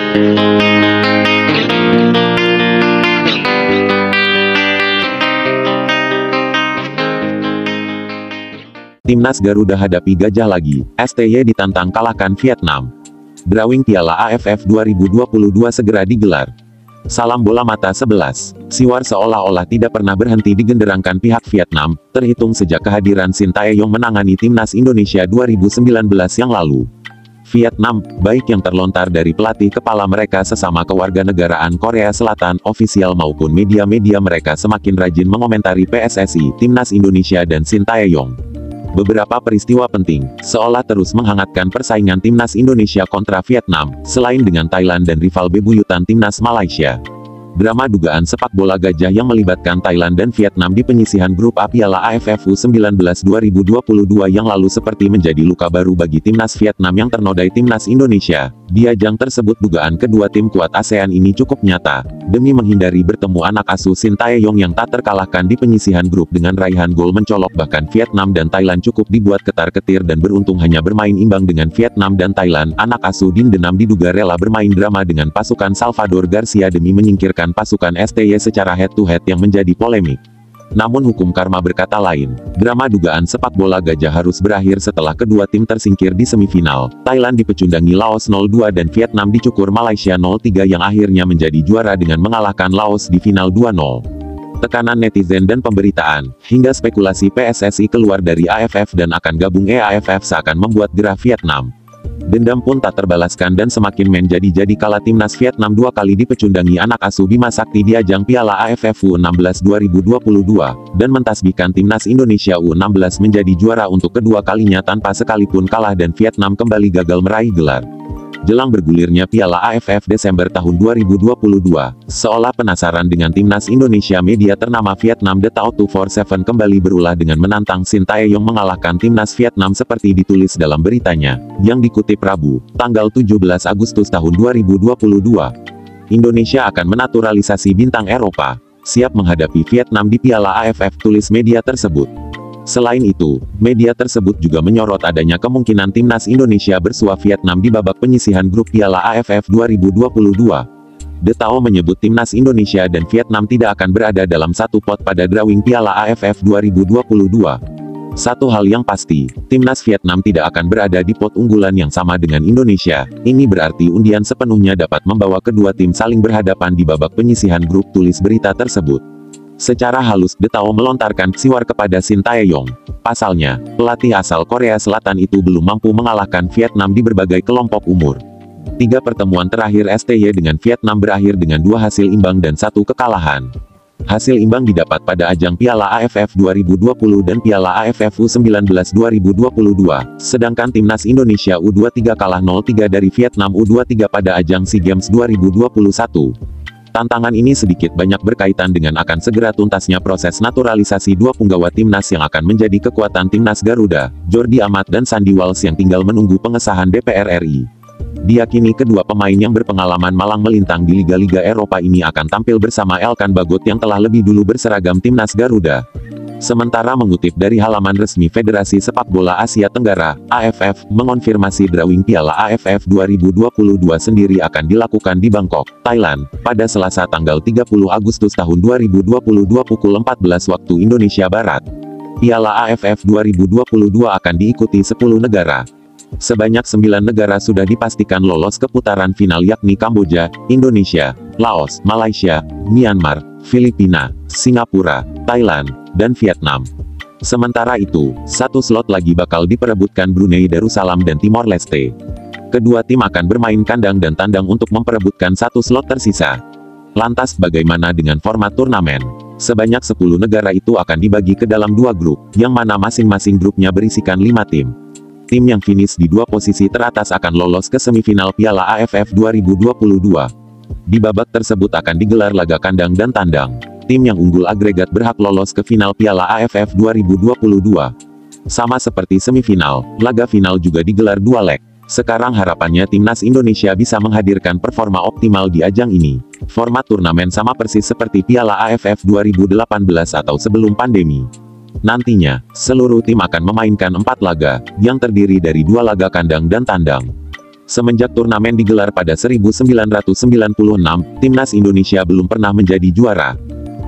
Timnas Garuda hadapi Gajah lagi, STY ditantang kalahkan Vietnam. Drawing Piala AFF 2022 segera digelar. Salam bola mata 11. Siwar seolah-olah tidak pernah berhenti digenderangkan pihak Vietnam, terhitung sejak kehadiran Shin Tae-yong menangani Timnas Indonesia 2019 yang lalu. Vietnam, baik yang terlontar dari pelatih kepala mereka sesama kewarganegaraan Korea Selatan, ofisial maupun media-media mereka semakin rajin mengomentari PSSI, Timnas Indonesia dan Shin Tae-yong. Beberapa peristiwa penting, seolah terus menghangatkan persaingan Timnas Indonesia kontra Vietnam, selain dengan Thailand dan rival bebuyutan Timnas Malaysia. Drama dugaan sepak bola gajah yang melibatkan Thailand dan Vietnam di penyisihan grup A Piala AFF U19 2022 yang lalu seperti menjadi luka baru bagi Timnas Vietnam yang ternodai Timnas Indonesia. Di ajang tersebut dugaan kedua tim kuat ASEAN ini cukup nyata, demi menghindari bertemu anak asuh Shin Tae-yong yang tak terkalahkan di penyisihan grup dengan raihan gol mencolok. Bahkan Vietnam dan Thailand cukup dibuat ketar-ketir dan beruntung hanya bermain imbang dengan Vietnam dan Thailand. Anak asuh Din Denam diduga rela bermain drama dengan pasukan Salvador Garcia demi menyingkirkan pasukan STY secara head-to-head yang menjadi polemik. Namun hukum karma berkata lain. Drama dugaan sepak bola gajah harus berakhir setelah kedua tim tersingkir di semifinal. Thailand dipecundangi Laos 0-2 dan Vietnam dicukur Malaysia 0-3 yang akhirnya menjadi juara dengan mengalahkan Laos di final 2-0. Tekanan netizen dan pemberitaan, hingga spekulasi PSSI keluar dari AFF dan akan gabung EAFF seakan membuat gerah Vietnam. Dendam pun tak terbalaskan dan semakin menjadi-jadi kala Timnas Vietnam dua kali dipecundangi anak asuh Bima Sakti di ajang Piala AFF U16 2022, dan mentasbihkan Timnas Indonesia U16 menjadi juara untuk kedua kalinya tanpa sekalipun kalah dan Vietnam kembali gagal meraih gelar. Jelang bergulirnya Piala AFF Desember tahun 2022, seolah penasaran dengan Timnas Indonesia, media ternama Vietnam The Tao 247 kembali berulah dengan menantang Shin Tae-yong mengalahkan Timnas Vietnam seperti ditulis dalam beritanya, yang dikutip Rabu, tanggal 17 Agustus tahun 2022. Indonesia akan menaturalisasi bintang Eropa, siap menghadapi Vietnam di Piala AFF, tulis media tersebut. Selain itu, media tersebut juga menyorot adanya kemungkinan Timnas Indonesia bersua Vietnam di babak penyisihan grup Piala AFF 2022. The Tao menyebut Timnas Indonesia dan Vietnam tidak akan berada dalam satu pot pada drawing Piala AFF 2022. Satu hal yang pasti, Timnas Vietnam tidak akan berada di pot unggulan yang sama dengan Indonesia. Ini berarti undian sepenuhnya dapat membawa kedua tim saling berhadapan di babak penyisihan grup, tulis berita tersebut. Secara halus, The Tao melontarkan siwar kepada Shin Tae-yong. Pasalnya, pelatih asal Korea Selatan itu belum mampu mengalahkan Vietnam di berbagai kelompok umur. 3 pertemuan terakhir STY dengan Vietnam berakhir dengan 2 hasil imbang dan 1 kekalahan. Hasil imbang didapat pada ajang Piala AFF 2020 dan Piala AFF U19 2022, sedangkan Timnas Indonesia U23 kalah 0-3 dari Vietnam U23 pada ajang SEA Games 2021. Tantangan ini sedikit banyak berkaitan dengan akan segera tuntasnya proses naturalisasi dua punggawa Timnas yang akan menjadi kekuatan Timnas Garuda, Jordi Amat dan Sandy Walsh yang tinggal menunggu pengesahan DPR RI. Diyakini kedua pemain yang berpengalaman malang melintang di liga-liga Eropa ini akan tampil bersama Elkan Bagot yang telah lebih dulu berseragam Timnas Garuda. Sementara mengutip dari halaman resmi Federasi Sepak Bola Asia Tenggara, AFF, mengonfirmasi drawing Piala AFF 2022 sendiri akan dilakukan di Bangkok, Thailand, pada Selasa tanggal 30 Agustus tahun 2022 pukul 14 waktu Indonesia Barat. Piala AFF 2022 akan diikuti 10 negara. Sebanyak 9 negara sudah dipastikan lolos ke putaran final, yakni Kamboja, Indonesia, Laos, Malaysia, Myanmar, Filipina, Singapura, Thailand, dan Vietnam. Sementara itu, 1 slot lagi bakal diperebutkan Brunei Darussalam dan Timor Leste. Kedua tim akan bermain kandang dan tandang untuk memperebutkan 1 slot tersisa. Lantas bagaimana dengan format turnamen? Sebanyak 10 negara itu akan dibagi ke dalam 2 grup, yang mana masing-masing grupnya berisikan 5 tim. Tim yang finish di 2 posisi teratas akan lolos ke semifinal Piala AFF 2022. Di babak tersebut akan digelar laga kandang dan tandang. Tim yang unggul agregat berhak lolos ke final Piala AFF 2022. Sama seperti semifinal, laga final juga digelar 2 leg. Sekarang harapannya Timnas Indonesia bisa menghadirkan performa optimal di ajang ini. Format turnamen sama persis seperti Piala AFF 2018 atau sebelum pandemi. Nantinya, seluruh tim akan memainkan 4 laga, yang terdiri dari 2 laga kandang dan tandang. Semenjak turnamen digelar pada 1996, Timnas Indonesia belum pernah menjadi juara.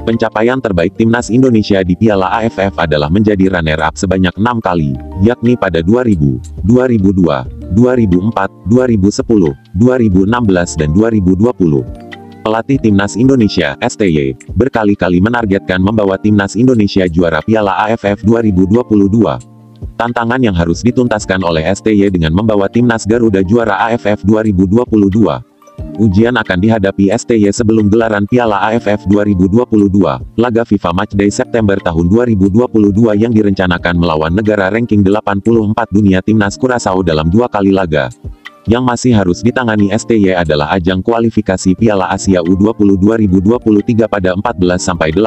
Pencapaian terbaik Timnas Indonesia di Piala AFF adalah menjadi runner-up sebanyak 6 kali, yakni pada 2000, 2002, 2004, 2010, 2016 dan 2020. Pelatih Timnas Indonesia, STY, berkali-kali menargetkan membawa Timnas Indonesia juara Piala AFF 2022. Tantangan yang harus dituntaskan oleh STY dengan membawa Timnas Garuda juara AFF 2022. Ujian akan dihadapi STY sebelum gelaran Piala AFF 2022, laga FIFA Matchday September tahun 2022 yang direncanakan melawan negara ranking 84 dunia Timnas Curaçao dalam 2 kali laga. Yang masih harus ditangani STY adalah ajang kualifikasi Piala Asia U20 2023 pada 14-18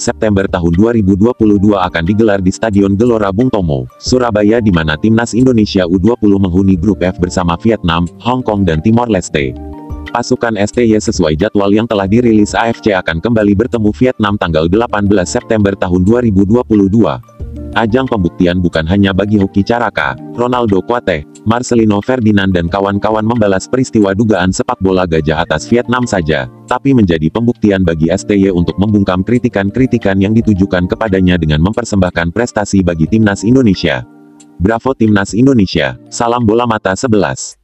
September tahun 2022 akan digelar di Stadion Gelora Bung Tomo, Surabaya di mana Timnas Indonesia U20 menghuni grup F bersama Vietnam, Hong Kong dan Timor Leste. Pasukan STY sesuai jadwal yang telah dirilis AFC akan kembali bertemu Vietnam tanggal 18 September tahun 2022. Ajang pembuktian bukan hanya bagi Hoki Caraka, Ronaldo Kuateh, Marcelino Ferdinand dan kawan-kawan membalas peristiwa dugaan sepak bola gajah atas Vietnam saja, tapi menjadi pembuktian bagi STY untuk membungkam kritikan-kritikan yang ditujukan kepadanya dengan mempersembahkan prestasi bagi Timnas Indonesia. Bravo Timnas Indonesia, salam bola mata 11.